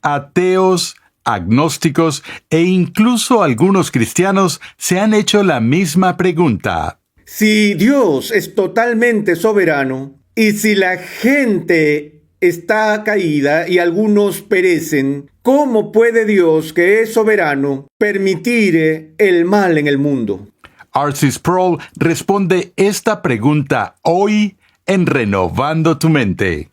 Ateos, agnósticos e incluso algunos cristianos se han hecho la misma pregunta. Si Dios es totalmente soberano y si la gente está caída y algunos perecen, ¿cómo puede Dios, que es soberano, permitir el mal en el mundo? R.C. Sproul responde esta pregunta hoy en Renovando tu Mente.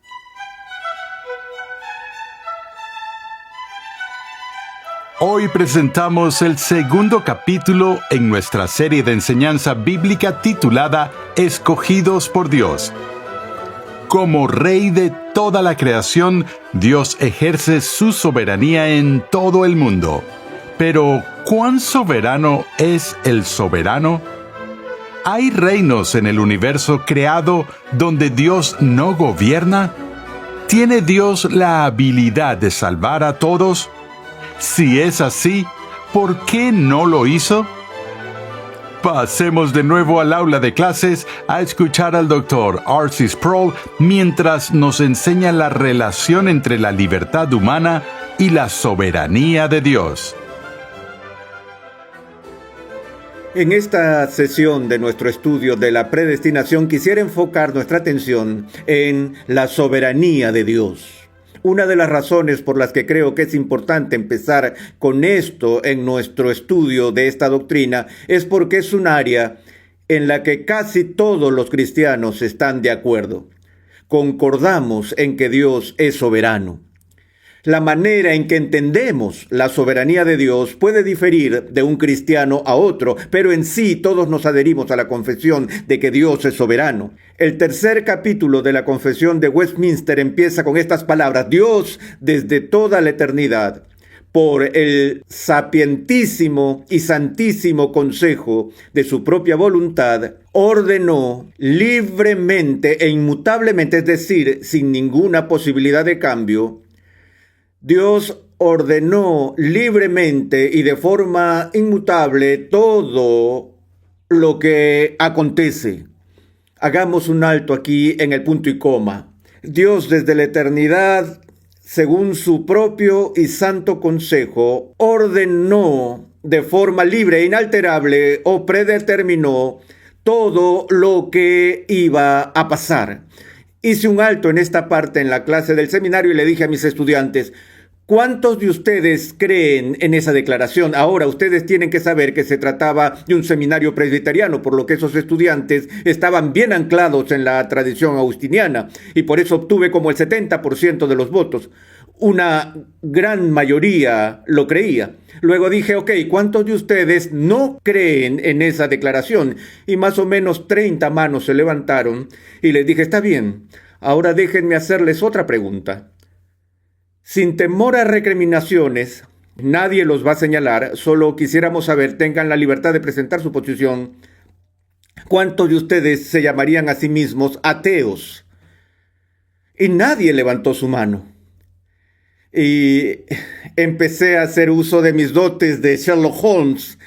Hoy presentamos el segundo capítulo en nuestra serie de enseñanza bíblica titulada Escogidos por Dios. Como Rey de toda la creación, Dios ejerce su soberanía en todo el mundo. Pero, ¿cuán soberano es el soberano? ¿Hay reinos en el universo creado donde Dios no gobierna? ¿Tiene Dios la habilidad de salvar a todos? Si es así, ¿por qué no lo hizo? Pasemos de nuevo al aula de clases a escuchar al Dr. R.C. Sproul mientras nos enseña la relación entre la libertad humana y la soberanía de Dios. En esta sesión de nuestro estudio de la predestinación quisiera enfocar nuestra atención en la soberanía de Dios. Una de las razones por las que creo que es importante empezar con esto en nuestro estudio de esta doctrina es porque es un área en la que casi todos los cristianos están de acuerdo. Concordamos en que Dios es soberano. La manera en que entendemos la soberanía de Dios puede diferir de un cristiano a otro, pero en sí todos nos adherimos a la confesión de que Dios es soberano. El tercer capítulo de la Confesión de Westminster empieza con estas palabras: Dios, desde toda la eternidad, por el sapientísimo y santísimo consejo de su propia voluntad, ordenó libremente e inmutablemente, es decir, sin ninguna posibilidad de cambio. Dios ordenó libremente y de forma inmutable todo lo que acontece. Hagamos un alto aquí en el punto y coma. Dios desde la eternidad, según su propio y santo consejo, ordenó de forma libre e inalterable o predeterminó todo lo que iba a pasar. Hice un alto en esta parte en la clase del seminario y le dije a mis estudiantes: ¿cuántos de ustedes creen en esa declaración? Ahora, ustedes tienen que saber que se trataba de un seminario presbiteriano, por lo que esos estudiantes estaban bien anclados en la tradición agustiniana, y por eso obtuve como el 70% de los votos. Una gran mayoría lo creía. Luego dije, ¿cuántos de ustedes no creen en esa declaración? Y más o menos 30 manos se levantaron, y les dije, está bien, ahora déjenme hacerles otra pregunta. Sin temor a recriminaciones, nadie los va a señalar, solo quisiéramos saber, tengan la libertad de presentar su posición. ¿Cuántos de ustedes se llamarían a sí mismos ateos? Y nadie levantó su mano. Y empecé a hacer uso de mis dotes de Sherlock Holmes.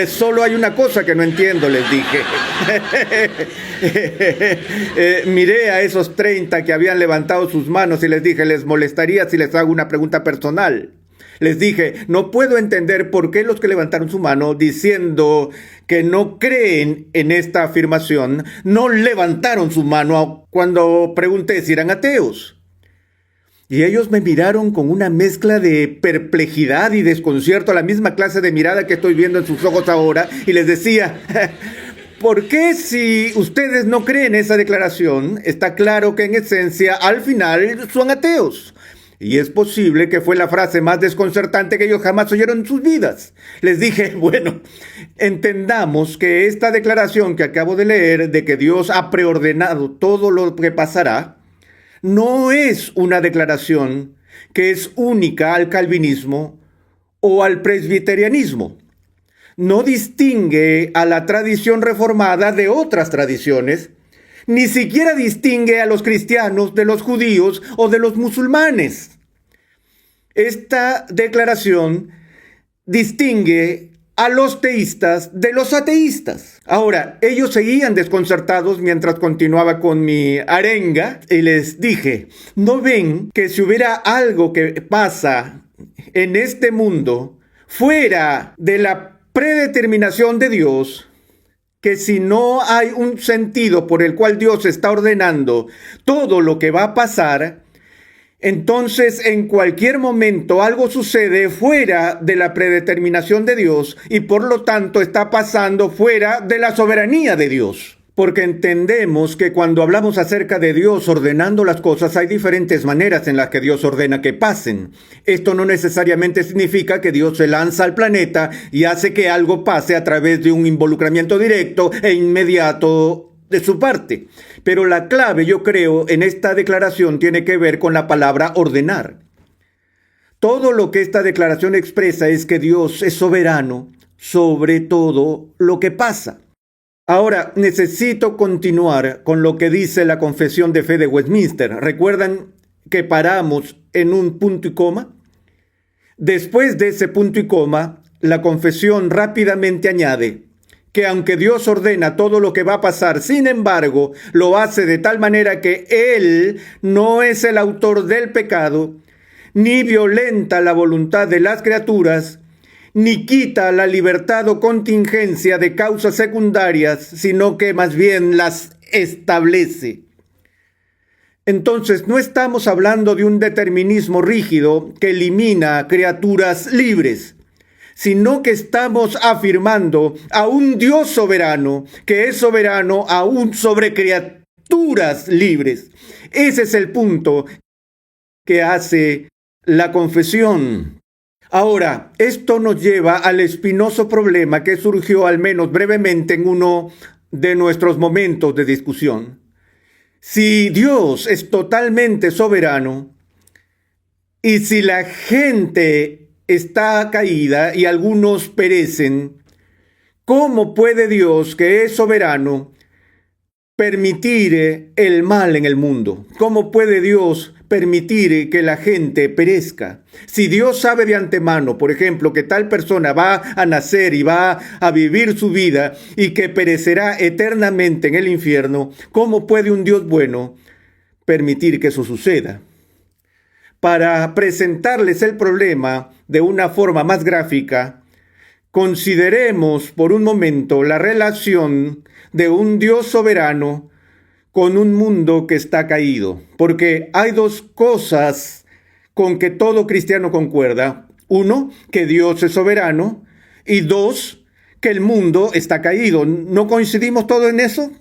Solo hay una cosa que no entiendo, les dije. Miré a esos 30 que habían levantado sus manos y les dije, ¿les molestaría si les hago una pregunta personal? Les dije, no puedo entender por qué los que levantaron su mano diciendo que no creen en esta afirmación, no levantaron su mano cuando pregunté si eran ateos. Y ellos me miraron con una mezcla de perplejidad y desconcierto, la misma clase de mirada que estoy viendo en sus ojos ahora, y les decía, ¿por qué si ustedes no creen esa declaración? Está claro que en esencia, al final, son ateos. Y es posible que fue la frase más desconcertante que ellos jamás oyeron en sus vidas. Les dije, bueno, entendamos que esta declaración que acabo de leer de que Dios ha preordenado todo lo que pasará, no es una declaración que es única al calvinismo o al presbiterianismo. No distingue a la tradición reformada de otras tradiciones, ni siquiera distingue a los cristianos de los judíos o de los musulmanes. Esta declaración distingue a los teístas de los ateístas. Ahora, ellos seguían desconcertados mientras continuaba con mi arenga y les dije, ¿no ven que si hubiera algo que pasa en este mundo fuera de la predeterminación de Dios, que si no hay un sentido por el cual Dios está ordenando todo lo que va a pasar, entonces en cualquier momento algo sucede fuera de la predeterminación de Dios y por lo tanto está pasando fuera de la soberanía de Dios? Porque entendemos que cuando hablamos acerca de Dios ordenando las cosas, hay diferentes maneras en las que Dios ordena que pasen. Esto no necesariamente significa que Dios se lanza al planeta y hace que algo pase a través de un involucramiento directo e inmediato de su parte. Pero la clave, yo creo, en esta declaración tiene que ver con la palabra ordenar. Todo lo que esta declaración expresa es que Dios es soberano sobre todo lo que pasa. Ahora, necesito continuar con lo que dice la Confesión de Fe de Westminster. ¿Recuerdan que paramos en un punto y coma? Después de ese punto y coma, la Confesión rápidamente añade que aunque Dios ordena todo lo que va a pasar, sin embargo, lo hace de tal manera que Él no es el autor del pecado, ni violenta la voluntad de las criaturas, ni quita la libertad o contingencia de causas secundarias, sino que más bien las establece. Entonces, no estamos hablando de un determinismo rígido que elimina criaturas libres, sino que estamos afirmando a un Dios soberano, que es soberano aún sobre criaturas libres. Ese es el punto que hace la confesión. Ahora, esto nos lleva al espinoso problema que surgió al menos brevemente en uno de nuestros momentos de discusión. Si Dios es totalmente soberano y si la gente está caída y algunos perecen, ¿cómo puede Dios, que es soberano, permitir el mal en el mundo? ¿Cómo puede Dios permitir que la gente perezca? Si Dios sabe de antemano, por ejemplo, que tal persona va a nacer y va a vivir su vida y que perecerá eternamente en el infierno, ¿cómo puede un Dios bueno permitir que eso suceda? Para presentarles el problema de una forma más gráfica, consideremos por un momento la relación de un Dios soberano con un mundo que está caído, porque hay dos cosas con que todo cristiano concuerda. Uno, que Dios es soberano, y dos, que el mundo está caído. ¿No coincidimos todos en eso?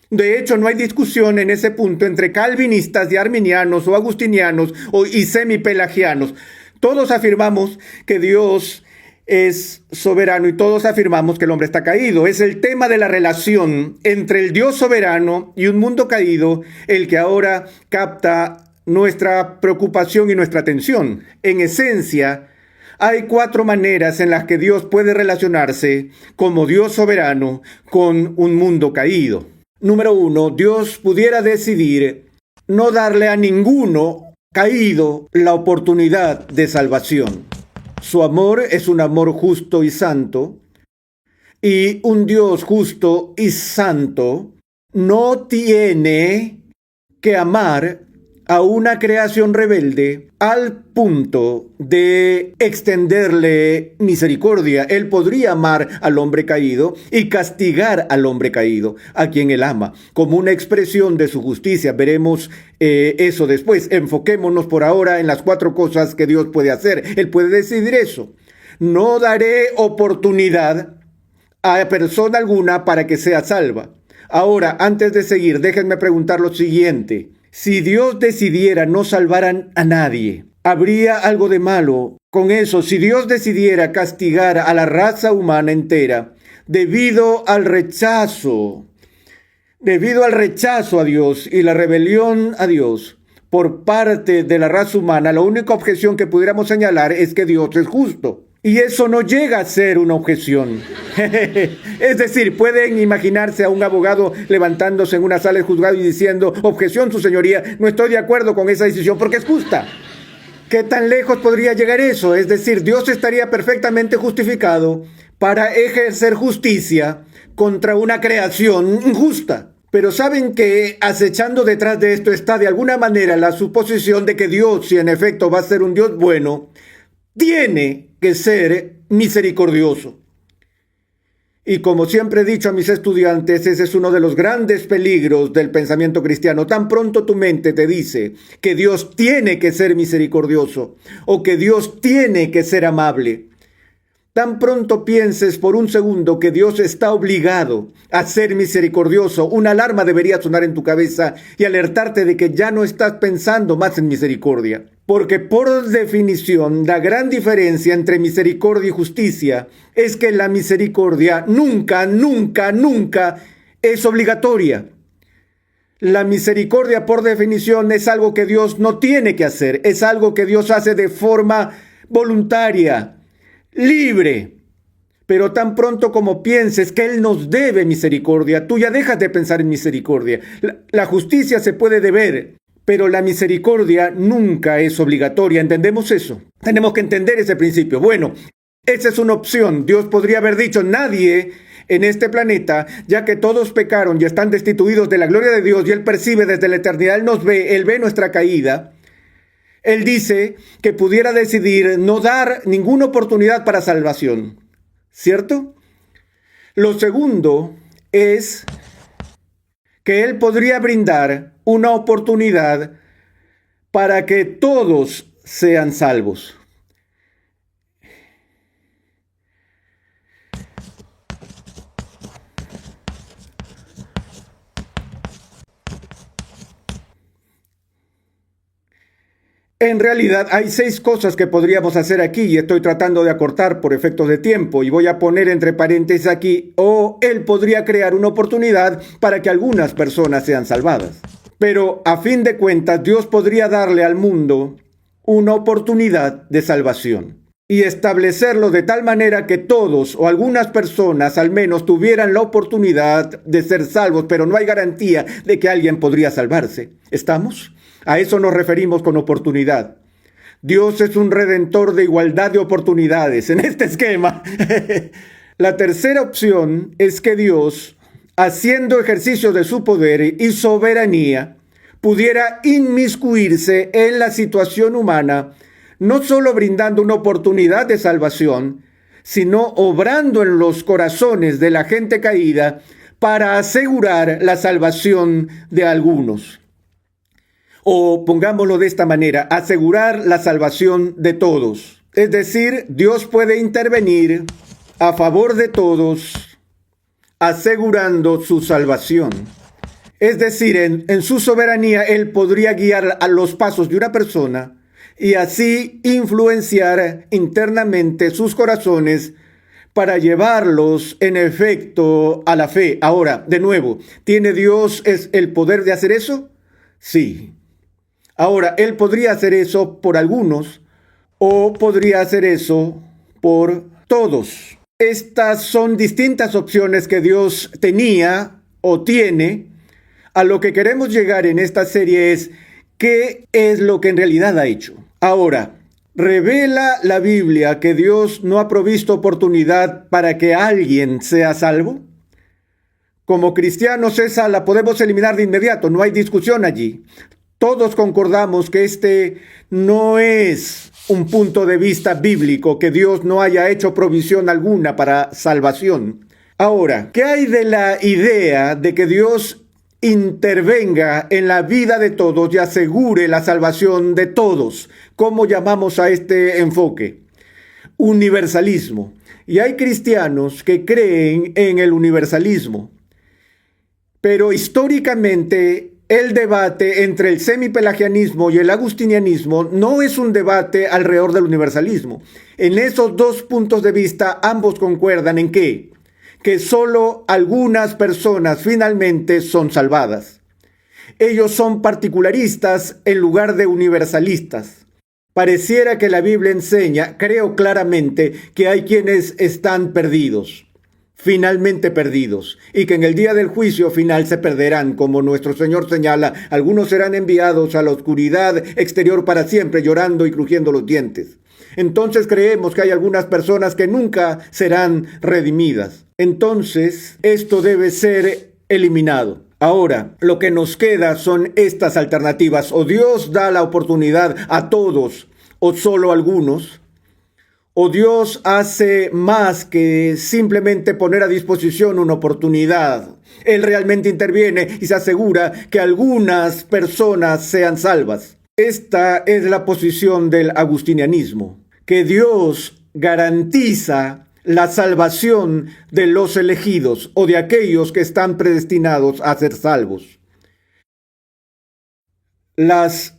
De hecho, no hay discusión en ese punto entre calvinistas y arminianos o agustinianos y semipelagianos. Todos afirmamos que Dios es soberano y todos afirmamos que el hombre está caído. Es el tema de la relación entre el Dios soberano y un mundo caído el que ahora capta nuestra preocupación y nuestra atención. En esencia, hay 4 maneras en las que Dios puede relacionarse como Dios soberano con un mundo caído. Número 1, Dios pudiera decidir no darle a ninguno caído la oportunidad de salvación. Su amor es un amor justo y santo, y un Dios justo y santo no tiene que amar a una creación rebelde al punto de extenderle misericordia. Él podría amar al hombre caído y castigar al hombre caído, a quien él ama, como una expresión de su justicia. Veremos eso después. Enfoquémonos por ahora en las 4 cosas que Dios puede hacer. Él puede decidir eso. No daré oportunidad a persona alguna para que sea salva. Ahora, antes de seguir, déjenme preguntar lo siguiente. Si Dios decidiera no salvar a nadie, ¿habría algo de malo con eso? Si Dios decidiera castigar a la raza humana entera debido al rechazo a Dios y la rebelión a Dios por parte de la raza humana, la única objeción que pudiéramos señalar es que Dios es justo. Y eso no llega a ser una objeción. Es decir, pueden imaginarse a un abogado levantándose en una sala de juzgado y diciendo: objeción, su señoría, no estoy de acuerdo con esa decisión porque es justa. ¿Qué tan lejos podría llegar eso? Es decir, Dios estaría perfectamente justificado para ejercer justicia contra una creación injusta. Pero saben que acechando detrás de esto está de alguna manera la suposición de que Dios, si en efecto va a ser un Dios bueno, tiene que ser misericordioso. Y como siempre he dicho a mis estudiantes, ese es uno de los grandes peligros del pensamiento cristiano. Tan pronto tu mente te dice que Dios tiene que ser misericordioso o que Dios tiene que ser amable, tan pronto pienses por un segundo que Dios está obligado a ser misericordioso, una alarma debería sonar en tu cabeza y alertarte de que ya no estás pensando más en misericordia. Porque por definición, la gran diferencia entre misericordia y justicia es que la misericordia nunca es obligatoria. La misericordia, por definición, es algo que Dios no tiene que hacer, es algo que Dios hace de forma voluntaria, libre. Pero tan pronto como pienses que Él nos debe misericordia, tú ya dejas de pensar en misericordia. La justicia se puede deber, pero la misericordia nunca es obligatoria. ¿Entendemos eso? Tenemos que entender ese principio. Bueno, esa es una opción. Dios podría haber dicho, nadie en este planeta, ya que todos pecaron y están destituidos de la gloria de Dios y Él percibe desde la eternidad, Él nos ve, Él ve nuestra caída. Él dice que pudiera decidir no dar ninguna oportunidad para salvación, ¿cierto? Lo segundo es que Él podría brindar una oportunidad para que todos sean salvos. En realidad hay 6 cosas que podríamos hacer aquí y estoy tratando de acortar por efectos de tiempo y voy a poner entre paréntesis aquí, Él podría crear una oportunidad para que algunas personas sean salvadas. Pero a fin de cuentas, Dios podría darle al mundo una oportunidad de salvación y establecerlo de tal manera que todos o algunas personas al menos tuvieran la oportunidad de ser salvos, pero no hay garantía de que alguien podría salvarse. ¿Estamos? A eso nos referimos con oportunidad. Dios es un redentor de igualdad de oportunidades en este esquema. La tercera opción es que Dios, haciendo ejercicio de su poder y soberanía, pudiera inmiscuirse en la situación humana, no solo brindando una oportunidad de salvación, sino obrando en los corazones de la gente caída para asegurar la salvación de algunos. O pongámoslo de esta manera, asegurar la salvación de todos. Es decir, Dios puede intervenir a favor de todos, asegurando su salvación. Es decir, en su soberanía, Él podría guiar a los pasos de una persona y así influenciar internamente sus corazones para llevarlos en efecto a la fe. Ahora, de nuevo, ¿tiene Dios el poder de hacer eso? Sí. Ahora, Él podría hacer eso por algunos o podría hacer eso por todos. Estas son distintas opciones que Dios tenía o tiene. A lo que queremos llegar en esta serie es ¿qué es lo que en realidad ha hecho? Ahora, ¿revela la Biblia que Dios no ha provisto oportunidad para que alguien sea salvo? Como cristianos esa la podemos eliminar de inmediato, no hay discusión allí. Todos concordamos que este no es un punto de vista bíblico, que Dios no haya hecho provisión alguna para salvación. Ahora, ¿qué hay de la idea de que Dios intervenga en la vida de todos y asegure la salvación de todos? ¿Cómo llamamos a este enfoque? Universalismo. Y hay cristianos que creen en el universalismo. Pero históricamente el debate entre el semipelagianismo y el agustinianismo no es un debate alrededor del universalismo. En esos 2 puntos de vista ambos concuerdan en ¿qué? Que solo algunas personas finalmente son salvadas. Ellos son particularistas en lugar de universalistas. Pareciera que la Biblia enseña, creo claramente, que hay quienes están perdidos, finalmente perdidos, y que en el día del juicio final se perderán, como nuestro Señor señala, algunos serán enviados a la oscuridad exterior para siempre, llorando y crujiendo los dientes. Entonces creemos que hay algunas personas que nunca serán redimidas. Entonces, esto debe ser eliminado. Ahora, lo que nos queda son estas alternativas. O Dios da la oportunidad a todos, o solo a algunos. O Dios hace más que simplemente poner a disposición una oportunidad. Él realmente interviene y se asegura que algunas personas sean salvas. Esta es la posición del agustinianismo, que Dios garantiza la salvación de los elegidos o de aquellos que están predestinados a ser salvos. Las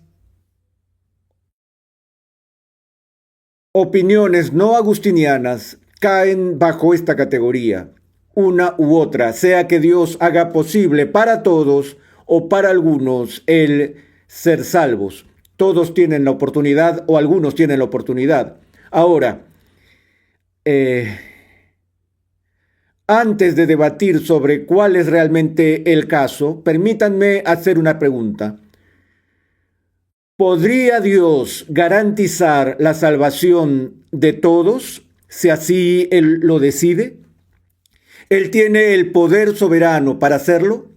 opiniones no agustinianas caen bajo esta categoría, una u otra, sea que Dios haga posible para todos o para algunos el ser salvos. Todos tienen la oportunidad o algunos tienen la oportunidad. Ahora, antes de debatir sobre cuál es realmente el caso, permítanme hacer una pregunta. ¿Podría Dios garantizar la salvación de todos si así Él lo decide? ¿Él tiene el poder soberano para hacerlo?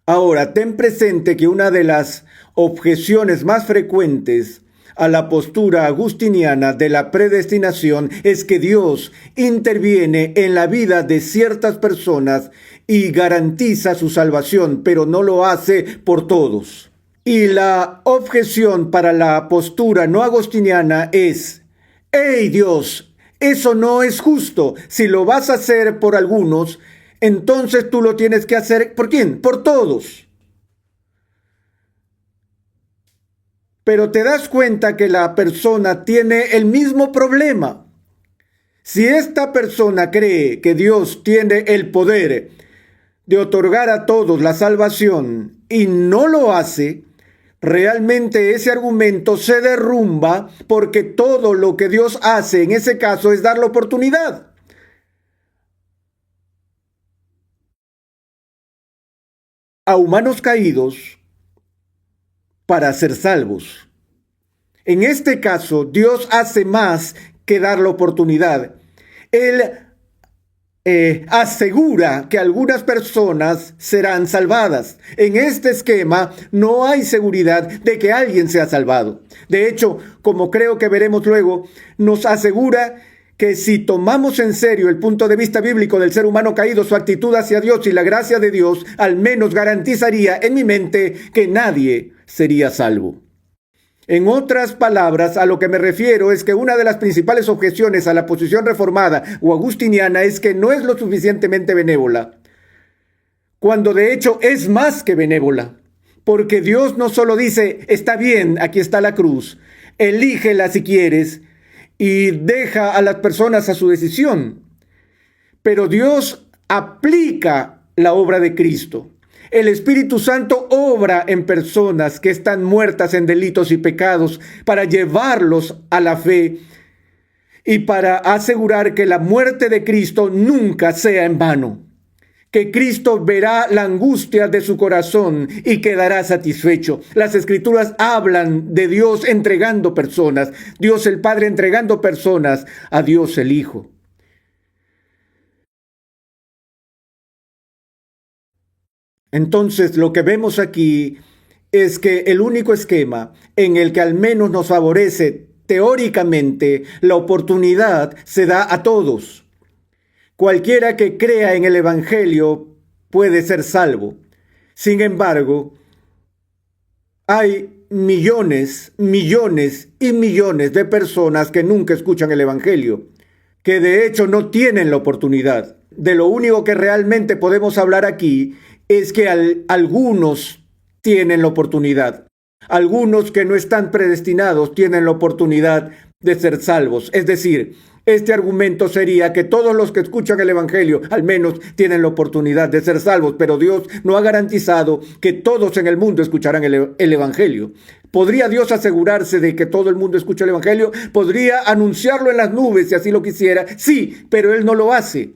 Ahora, ten presente que una de las objeciones más frecuentes a la postura agustiniana de la predestinación es que Dios interviene en la vida de ciertas personas y garantiza su salvación, pero no lo hace por todos. Y la objeción para la postura no agustiniana es: ¡hey Dios! Eso no es justo. Si lo vas a hacer por algunos, entonces tú lo tienes que hacer ¿por quién? Por todos. Pero te das cuenta que la persona tiene el mismo problema. Si esta persona cree que Dios tiene el poder de otorgar a todos la salvación y no lo hace, realmente ese argumento se derrumba, porque todo lo que Dios hace en ese caso es dar la oportunidad. A humanos caídos para ser salvos. En este caso, Dios hace más que dar la oportunidad. Él asegura que algunas personas serán salvadas. En este esquema no hay seguridad de que alguien sea salvado. De hecho, como creo que veremos luego, nos asegura que si tomamos en serio el punto de vista bíblico del ser humano caído, su actitud hacia Dios y la gracia de Dios, al menos garantizaría en mi mente que nadie sería salvo. En otras palabras, a lo que me refiero es que una de las principales objeciones a la posición reformada o agustiniana es que no es lo suficientemente benévola, cuando de hecho es más que benévola, porque Dios no solo dice: está bien, aquí está la cruz, elígela si quieres, y deja a las personas a su decisión, pero Dios aplica la obra de Cristo. El Espíritu Santo obra en personas que están muertas en delitos y pecados para llevarlos a la fe y para asegurar que la muerte de Cristo nunca sea en vano, que Cristo verá la angustia de su corazón y quedará satisfecho. Las Escrituras hablan de Dios entregando personas, Dios el Padre entregando personas a Dios el Hijo. Entonces, lo que vemos aquí es que el único esquema en el que al menos nos favorece teóricamente la oportunidad se da a todos. Cualquiera que crea en el Evangelio puede ser salvo. Sin embargo, hay millones, millones y millones de personas que nunca escuchan el Evangelio, que de hecho no tienen la oportunidad. De lo único que realmente podemos hablar aquí es que algunos tienen la oportunidad. Algunos que no están predestinados tienen la oportunidad de ser salvos. Es decir, este argumento sería que todos los que escuchan el Evangelio al menos tienen la oportunidad de ser salvos, pero Dios no ha garantizado que todos en el mundo escucharán el Evangelio. ¿Podría Dios asegurarse de que todo el mundo escuche el Evangelio? ¿Podría anunciarlo en las nubes si así lo quisiera? Sí, pero Él no lo hace.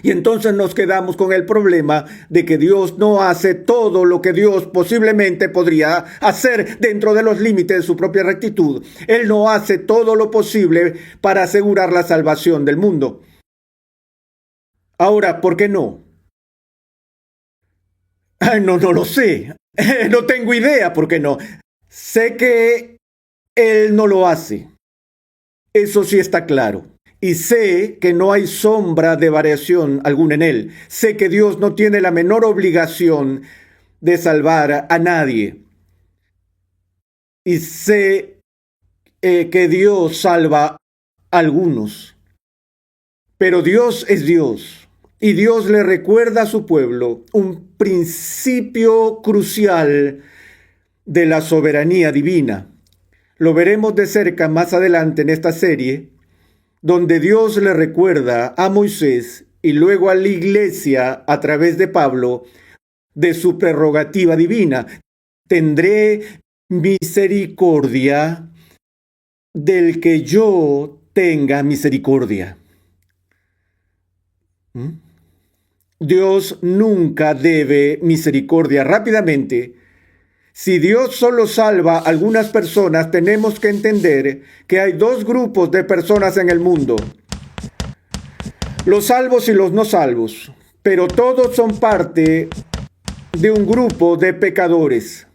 Y entonces nos quedamos con el problema de que Dios no hace todo lo que Dios posiblemente podría hacer dentro de los límites de su propia rectitud. Él no hace todo lo posible para asegurar la salvación del mundo. Ahora, ¿por qué no? No lo sé. No tengo idea por qué no. Sé que Él no lo hace. Eso sí está claro. Y sé que no hay sombra de variación alguna en Él. Sé que Dios no tiene la menor obligación de salvar a nadie. Y sé que Dios salva a algunos. Pero Dios es Dios. Y Dios le recuerda a su pueblo un principio crucial de la soberanía divina. Lo veremos de cerca más adelante en esta serie, donde Dios le recuerda a Moisés y luego a la iglesia a través de Pablo de su prerrogativa divina. Tendré misericordia del que yo tenga misericordia. Dios nunca debe misericordia. Rápidamente, si Dios solo salva a algunas personas, tenemos que entender que hay dos grupos de personas en el mundo: los salvos y los no salvos. Pero todos son parte de un grupo de pecadores.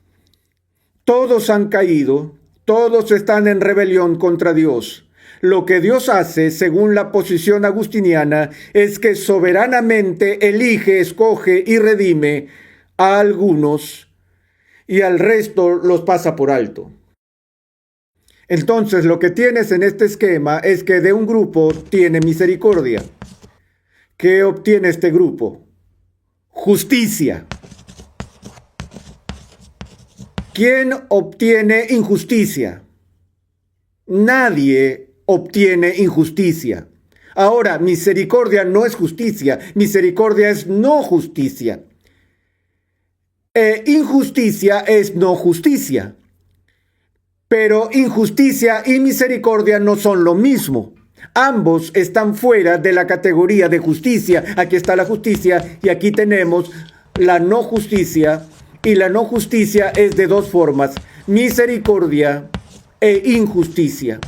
Todos han caído, todos están en rebelión contra Dios. Lo que Dios hace, según la posición agustiniana, es que soberanamente elige, escoge y redime a algunos y al resto los pasa por alto. Entonces, lo que tienes en este esquema es que de un grupo tiene misericordia. ¿Qué obtiene este grupo? Justicia. ¿Quién obtiene injusticia? Nadie obtiene injusticia. Ahora, misericordia no es justicia, misericordia es no justicia. Injusticia es no justicia. Pero injusticia y misericordia no son lo mismo. Ambos están fuera de la categoría de justicia. Aquí está la justicia y aquí tenemos la no justicia. Y la no justicia es de dos formas: misericordia e injusticia.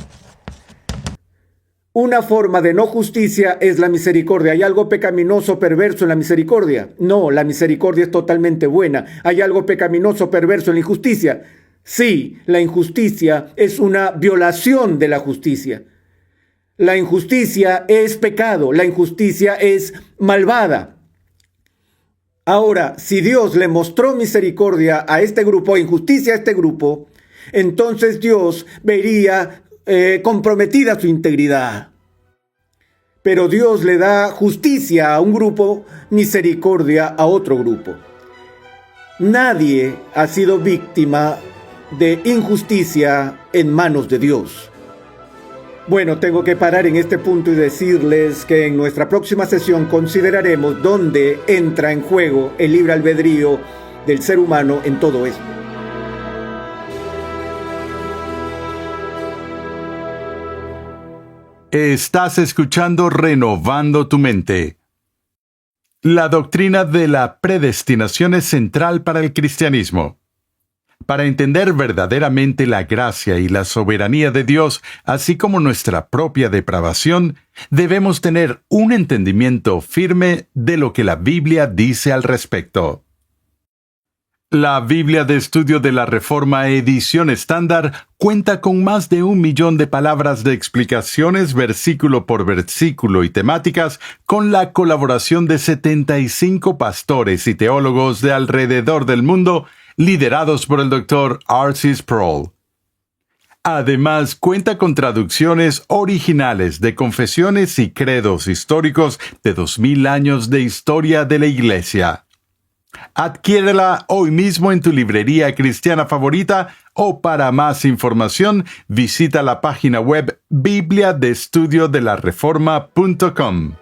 Una forma de no justicia es la misericordia. ¿Hay algo pecaminoso, perverso en la misericordia? No, la misericordia es totalmente buena. ¿Hay algo pecaminoso, perverso en la injusticia? Sí, la injusticia es una violación de la justicia. La injusticia es pecado, la injusticia es malvada. Ahora, si Dios le mostró misericordia a este grupo, injusticia a este grupo, entonces Dios vería comprometida su integridad. Pero Dios le da justicia a un grupo, misericordia a otro grupo. Nadie ha sido víctima de injusticia en manos de Dios. Bueno, tengo que parar en este punto y decirles que en nuestra próxima sesión consideraremos dónde entra en juego el libre albedrío del ser humano en todo esto. Estás escuchando Renovando tu Mente. La doctrina de la predestinación es central para el cristianismo. Para entender verdaderamente la gracia y la soberanía de Dios, así como nuestra propia depravación, debemos tener un entendimiento firme de lo que la Biblia dice al respecto. La Biblia de Estudio de la Reforma Edición Estándar cuenta con más de 1 millón de palabras de explicaciones versículo por versículo y temáticas, con la colaboración de 75 pastores y teólogos de alrededor del mundo, liderados por el Dr. R.C. Sproul. Además, cuenta con traducciones originales de confesiones y credos históricos de 2000 años de historia de la Iglesia. Adquiérela hoy mismo en tu librería cristiana favorita o para más información visita la página web bibliadeestudiodelareforma.com.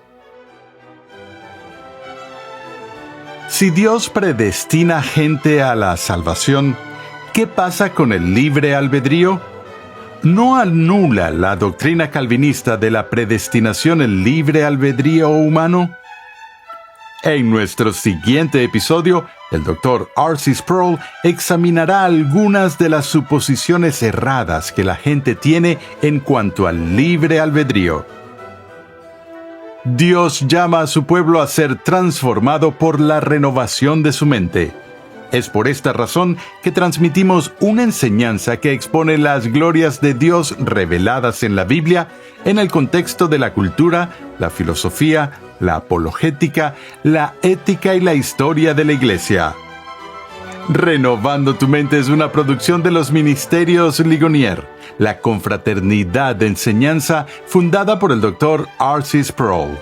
Si Dios predestina gente a la salvación, ¿qué pasa con el libre albedrío? ¿No anula la doctrina calvinista de la predestinación el libre albedrío humano? En nuestro siguiente episodio, el Dr. R.C. Sproul examinará algunas de las suposiciones erradas que la gente tiene en cuanto al libre albedrío. Dios llama a su pueblo a ser transformado por la renovación de su mente. Es por esta razón que transmitimos una enseñanza que expone las glorias de Dios reveladas en la Biblia en el contexto de la cultura, la filosofía, la apologética, la ética y la historia de la Iglesia. Renovando tu mente es una producción de los Ministerios Ligonier, la confraternidad de enseñanza fundada por el Dr. R.C. Sproul.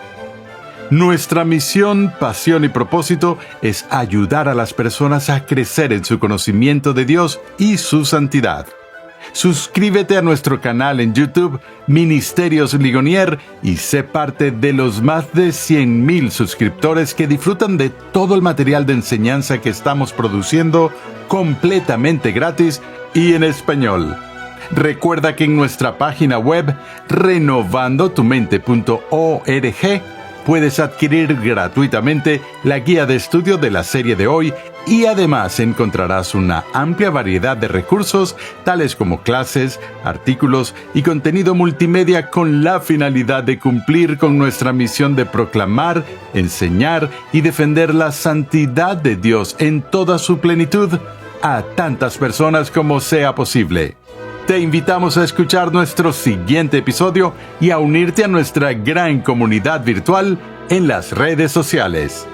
Nuestra misión, pasión y propósito es ayudar a las personas a crecer en su conocimiento de Dios y su santidad. Suscríbete a nuestro canal en YouTube, Ministerios Ligonier, y sé parte de los más de 100,000 suscriptores que disfrutan de todo el material de enseñanza que estamos produciendo completamente gratis y en español. Recuerda que en nuestra página web, renovandotumente.org, puedes adquirir gratuitamente la guía de estudio de la serie de hoy y además encontrarás una amplia variedad de recursos tales como clases, artículos y contenido multimedia con la finalidad de cumplir con nuestra misión de proclamar, enseñar y defender la santidad de Dios en toda su plenitud a tantas personas como sea posible. Te invitamos a escuchar nuestro siguiente episodio y a unirte a nuestra gran comunidad virtual en las redes sociales.